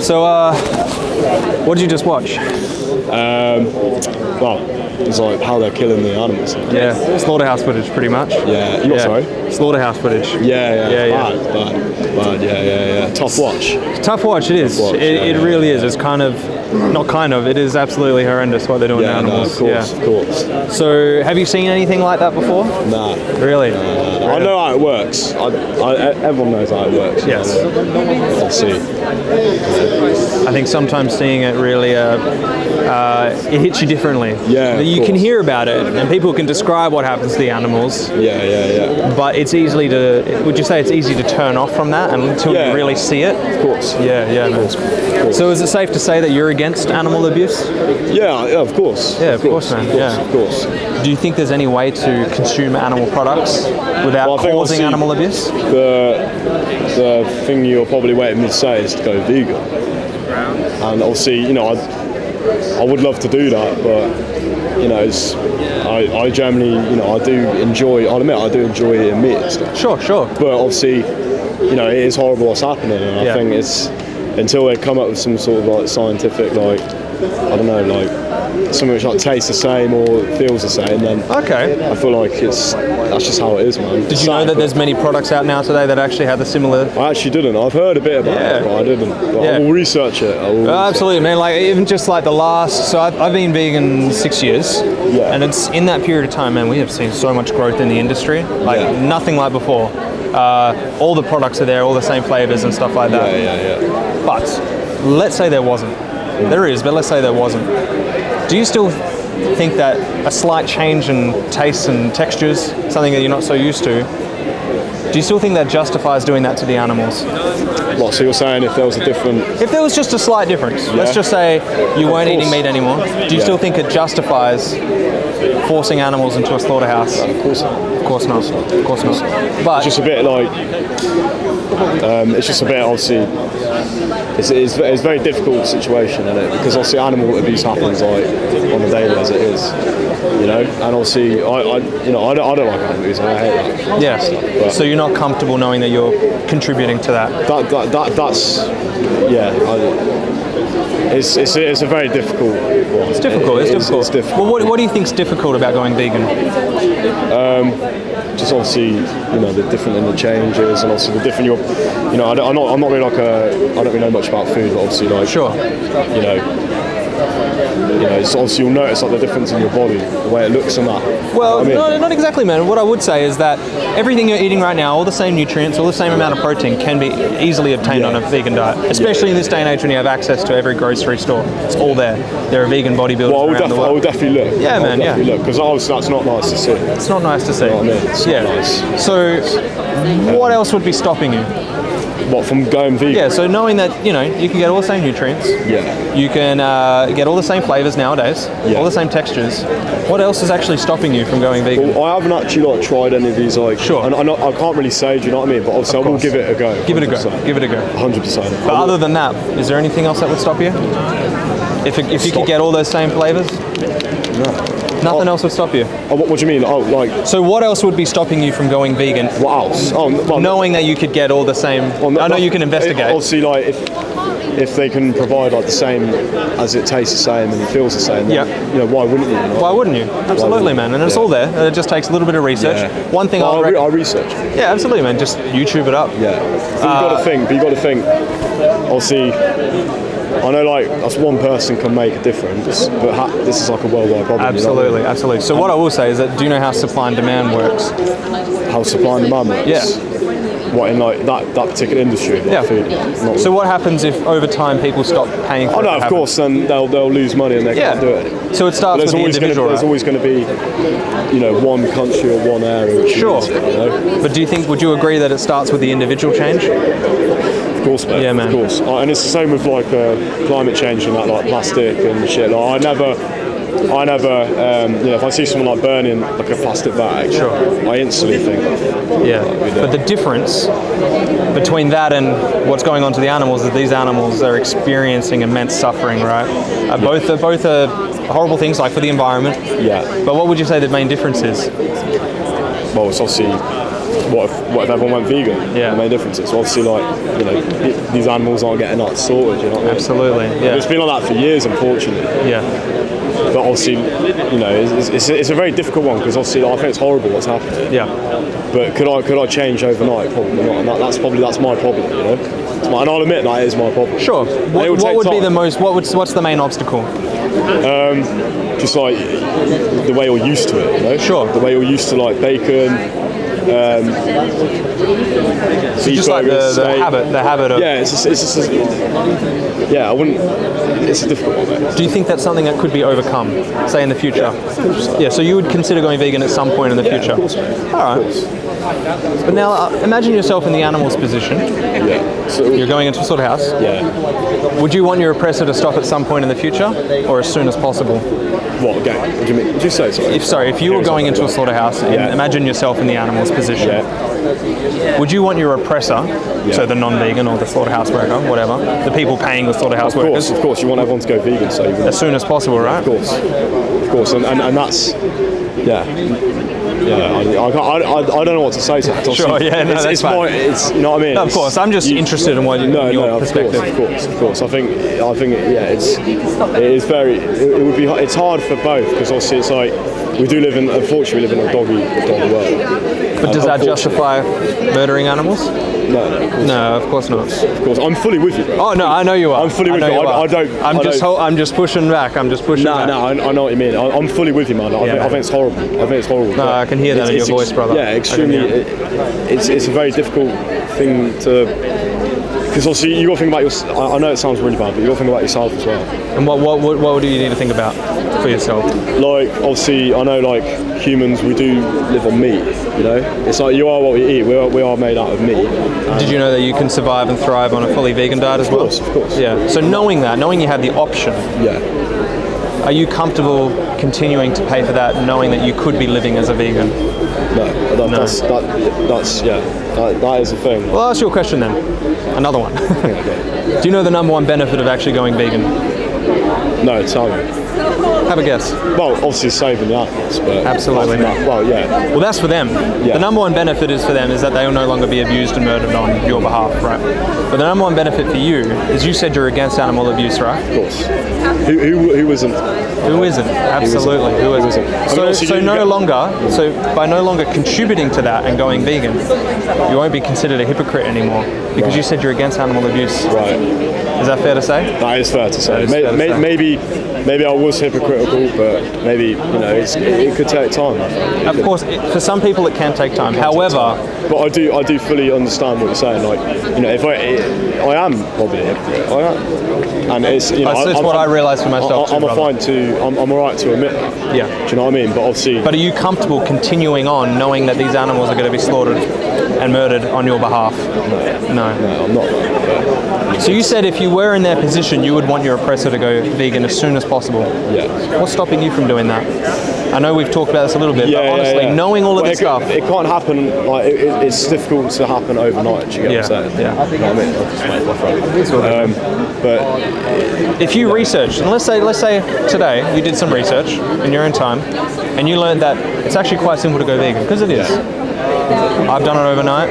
So, what did you just watch? Well, it's like how they're killing the animals. Yeah, slaughterhouse footage, pretty much. Yeah, you got sorry? Slaughterhouse footage. Yeah. Bad. Yeah. Tough watch. Tough watch, it is. It really is. It's kind of, not kind of, it is absolutely horrendous what they're doing to animals. No, of course. So, have you seen anything like that before? Nah. Really? I know how it works. Everyone knows how it works. Yes. I'll see. I think sometimes seeing it really, it hits you differently. Yeah. You can hear about it, and people can describe what happens to the animals. Yeah. But it's would you say it's easy to turn off from that until you really see it? Of course. Yeah. Of course. So is it safe to say that you're against animal abuse? Yeah, of course. Yeah, of course, man. Of course. Do you think there's any way to consume animal products without causing animal abuse? The thing you're probably waiting me to say is to go vegan. And obviously, I would love to do that, but I generally, I'll admit I do enjoy eating meat and stuff. Sure. But obviously, it is horrible what's happening, and I think it's until they come up with some sort of like scientific, like, I don't know, like something which like tastes the same or feels the same, then okay. I feel like that's just how it is, man. Did you know that there's many products out now today that actually have the similar? I actually didn't. I've heard a bit about it, but I didn't. But I will research it. Absolutely, man. Like even just like the last. So I've been vegan 6 years, and it's in that period of time, man. We have seen so much growth in the industry, like nothing like before. All the products are there, all the same flavors and stuff like that. Yeah. But let's say there wasn't. There is, but let's say there wasn't. Do you still think that a slight change in tastes and textures, something that you're not so used to, do you still think that justifies doing that to the animals? What, so you're saying if there was a different... If there was just a slight difference, let's just say you weren't eating meat anymore, do you still think it justifies forcing animals into a slaughterhouse? Of course not. Of course not. But it's just a bit like... obviously... It's a very difficult situation, isn't it? Because obviously animal abuse happens like on the daily as it is, And obviously, I don't like animal abuse. I hate that. Yeah. So you're not comfortable knowing that you're contributing to that. That's it's a very difficult one. It's difficult. It's difficult. Well, what do you think's difficult about going vegan? Just obviously, the different in the changes, and also the different. I'm not really I don't really know much about food, but obviously, like, sure, it's obviously you'll notice like the difference in your body, the way it looks and that. Well, no, not exactly, man. What I would say is that everything you're eating right now, all the same nutrients, all the same amount of protein can be easily obtained on a vegan diet, especially in this day and age when you have access to every grocery store. It's all there. There are vegan bodybuilders around the world. I will definitely look. Yeah, man, look, because obviously that's not nice to see. It's not nice to see. You know what I mean? It's not nice. So, what else would be stopping you? What, from going vegan? Yeah, so knowing that, you can get all the same nutrients. Yeah. You can get all the same flavors nowadays. Yeah. All the same textures. What else is actually stopping you from going vegan? Well, I haven't actually tried any of these, Sure. And I can't really say, do you know what I mean? But obviously I will give it a go. 100%. Give it a go. 100%. But other than that, is there anything else that would stop you? If you could get all those same flavors? No. Nothing else would stop you? What do you mean? So what else would be stopping you from going vegan? What else? Knowing that you could get all the same... I know you can investigate. Obviously, like, if they can provide like the same, as it tastes the same and it feels the same, then, why wouldn't you? Why wouldn't you? Absolutely, man. And it's all there. It just takes a little bit of research. Yeah. One thing I research. Yeah, absolutely, man. Just YouTube it up. Yeah. But you got to think. Obviously, I know like that's one person can make a difference, but this is like a worldwide problem. Absolutely, absolutely. So what I will say is that, do you know how supply and demand works? How supply and demand works? Yeah. What, in like that particular industry? Like food? So what happens if over time people stop paying for it? Oh no, of course, then they'll lose money and they can't do it. So it starts with the individual, There's always going to be, one country or one area. Sure. But would you agree that it starts with the individual change? Of course, mate. Yeah, man. Of course. And it's the same with like climate change and that, like plastic and shit. Like, I never, if I see someone like burning like a plastic bag, sure, I instantly think, But the difference between that and what's going on to the animals is these animals are experiencing immense suffering, right? Both are horrible things, like for the environment. Yeah. But what would you say the main difference is? Well, it's obviously what if everyone went vegan? Yeah. It made differences. So obviously, like, you know, these animals aren't getting like slaughtered. You know what I mean? Absolutely. Yeah. It's been like that for years, unfortunately. Yeah. But obviously, you know, it's a very difficult one because obviously I think it's horrible what's happening. Yeah. But could I change overnight? Probably not. And that's my problem. You know, and I'll admit that is my problem. Sure. What would be the most? What's the main obstacle? Just like the way you're used to it. You know. Sure. The way you're used to like bacon. So just like the habit of. Yeah, it's just yeah. I wouldn't. It's a difficult one. Mate. Do you think that's something that could be overcome, say in the future? Yeah. So you would consider going vegan at some point in the future. Of course, all right. But now imagine yourself in the animal's position. Yeah. So, you're going into a slaughterhouse. Yeah. Would you want your oppressor to stop at some point in the future, or as soon as possible? What again? What do you mean? Did you say sorry? If you were going into a slaughterhouse and imagine yourself in the animal's position, would you want your oppressor, so the non-vegan or the slaughterhouse worker, whatever, the people paying the slaughterhouse workers? Of course, you want everyone to go vegan, so as soon as possible, right? Of course, and that's I don't know what to say to that. Sure, yeah, no, it's you know what I mean. No, of course, I'm just interested in what your perspective. Of course. I think it's hard for both because obviously it's like unfortunately we live in a doggy world. But does that justify murdering animals? No, of course not. Of course, I'm fully with you, bro. Oh no, I know you are. I'm fully with you. I'm just pushing back. I know what you mean. I'm fully with you, man. I think it's horrible. No, I can hear that in your voice, brother. Yeah, extremely. It's a very difficult thing to. Because obviously you got to think about your. I know it sounds really bad, but you got to think about yourself as well. And what do you need to think about for yourself? Like obviously, I know like humans, we do live on meat. You know, it's like you are what we eat. We are made out of meat. Did you know that you can survive and thrive on a fully vegan diet as well? Of course. Yeah. So knowing you have the option. Yeah. Are you comfortable continuing to pay for that, knowing that you could be living as a vegan? No. That is the thing. Well, I'll ask you a question then. Another one. Do you know the number one benefit of actually going vegan? No, tell me. Have a guess. Well, obviously saving the animals, but absolutely. Well, yeah. Well, that's for them. Yeah. The number one benefit is for them is that they will no longer be abused and murdered on your behalf, right? But the number one benefit for you is you said you're against animal abuse, right? Of course. Who isn't? Who isn't? Absolutely. Who isn't? So by no longer contributing to that and going vegan, you won't be considered a hypocrite anymore because you said you're against animal abuse. Right. Is that fair to say? That is fair to say. Maybe I was hypocritical, but maybe it could take time. Of course, for some people it can take time. However, but I do fully understand what you're saying. Like if I am probably a hypocrite. I am, and it's it's what I realised for myself. I'm alright to admit that. Yeah. Do you know what I mean? But obviously. But are you comfortable continuing on knowing that these animals are going to be slaughtered and murdered on your behalf? No, I'm not. So you said if you were in their position, you would want your oppressor to go vegan as soon as possible. Yeah. What's stopping you from doing that? I know we've talked about this a little bit, but honestly, knowing all of this stuff... It can't happen, like, it's difficult to happen overnight, you get what I'm saying? Yeah. You know what I mean? But... If you research, and let's say today you did some research in your own time, and you learned that it's actually quite simple to go vegan, because it is. I've done it overnight.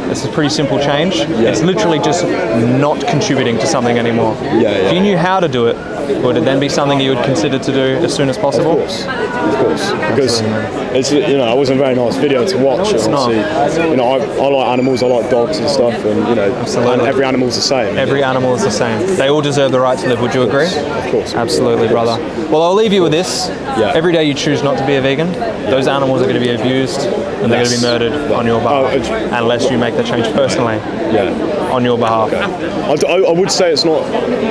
It's a pretty simple change. Yeah. It's literally just not contributing to something anymore. If you knew how to do it, would it then be something you would consider to do as soon as possible? Of course. Because it's it wasn't a very nice video to watch. It's not. I like animals. I like dogs and stuff, and absolutely. And every animal's the same. Every animal is the same. They all deserve the right to live. Would you agree? Of course. Absolutely, brother. Well, I'll leave you with this. Yeah. Every day you choose not to be a vegan, those animals are going to be abused and they're going to be murdered on your behalf, unless you make the change personally. On your behalf. Okay. I would say it's not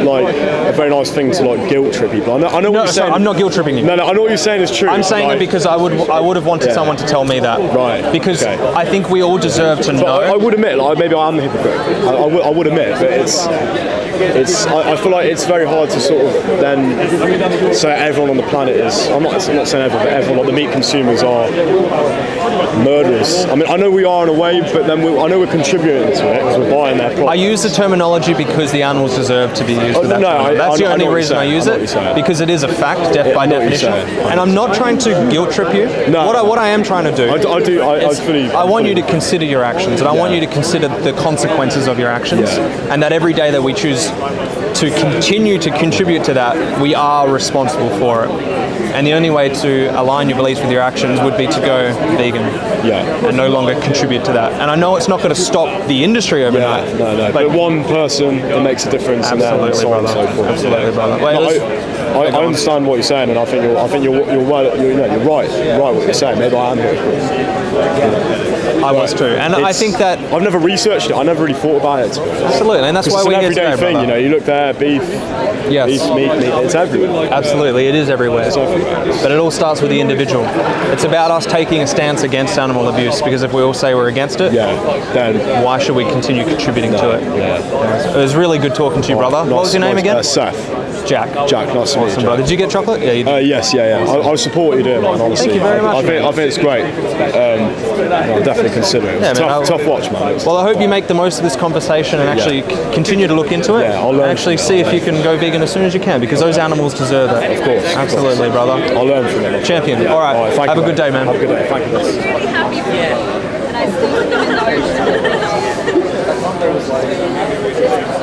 like a very nice thing to like guilt trip people. I know what you're saying. I'm not guilt tripping you. No, I know what you're saying is true. I'm saying it because I would have wanted someone to tell me that. Right. Because I think we all deserve to know. I would admit, maybe I am the hypocrite. I would admit, but it's I feel like it's very hard to sort of then say everyone on the planet is. I'm not saying everyone, but everyone. Like the meat consumers are murderers. I mean, I know we are in a way, but then I know we're contributing to it because we're buying their product. I use the terminology because the animals deserve to be used with that terminology. That's the only reason I use it, because it is a fact, death by definition. And I'm not trying to guilt trip you. No. What I am trying to do I want you to consider your actions, and I want you to consider the consequences of your actions, and that every day that we choose to continue to contribute to that, we are responsible for it. And the only way to align your beliefs with your actions would be to go vegan and no longer contribute to that. And I know it's not going to stop the industry overnight. No. But one person, it makes a difference. Absolutely, and so on and so forth. Absolutely, brother. I understand what you're saying, and I think you're right. You're right what you're saying. Maybe I am hypocrite. I was too, and I think that I've never researched it. I never really thought about it. Absolutely, and that's why we're here today, everyday thing. brother. You know, you look there, beef, meat. It's everywhere. Absolutely, it is everywhere. But it all starts with the individual. It's about us taking a stance against animal abuse, because if we all say we're against it, then why should we continue contributing to it? It was really good talking to you, brother. What was your name again? Seth. Jack, nice to meet you, brother. Did you get chocolate? Yeah, you did. Yes. I support what you're doing, man, honestly. Thank you very much. I think it's great. I'll definitely consider it. It's tough watch, man. Well, I hope you make the most of this conversation and actually continue to look into it. I'll learn and actually see if you can go vegan as soon as you can, because those animals deserve it. Of course. Absolutely, brother. I'll learn from it. Champion. All right. Have a good day, man. Have a good day. Thank you. Really happy for you. And I still live in the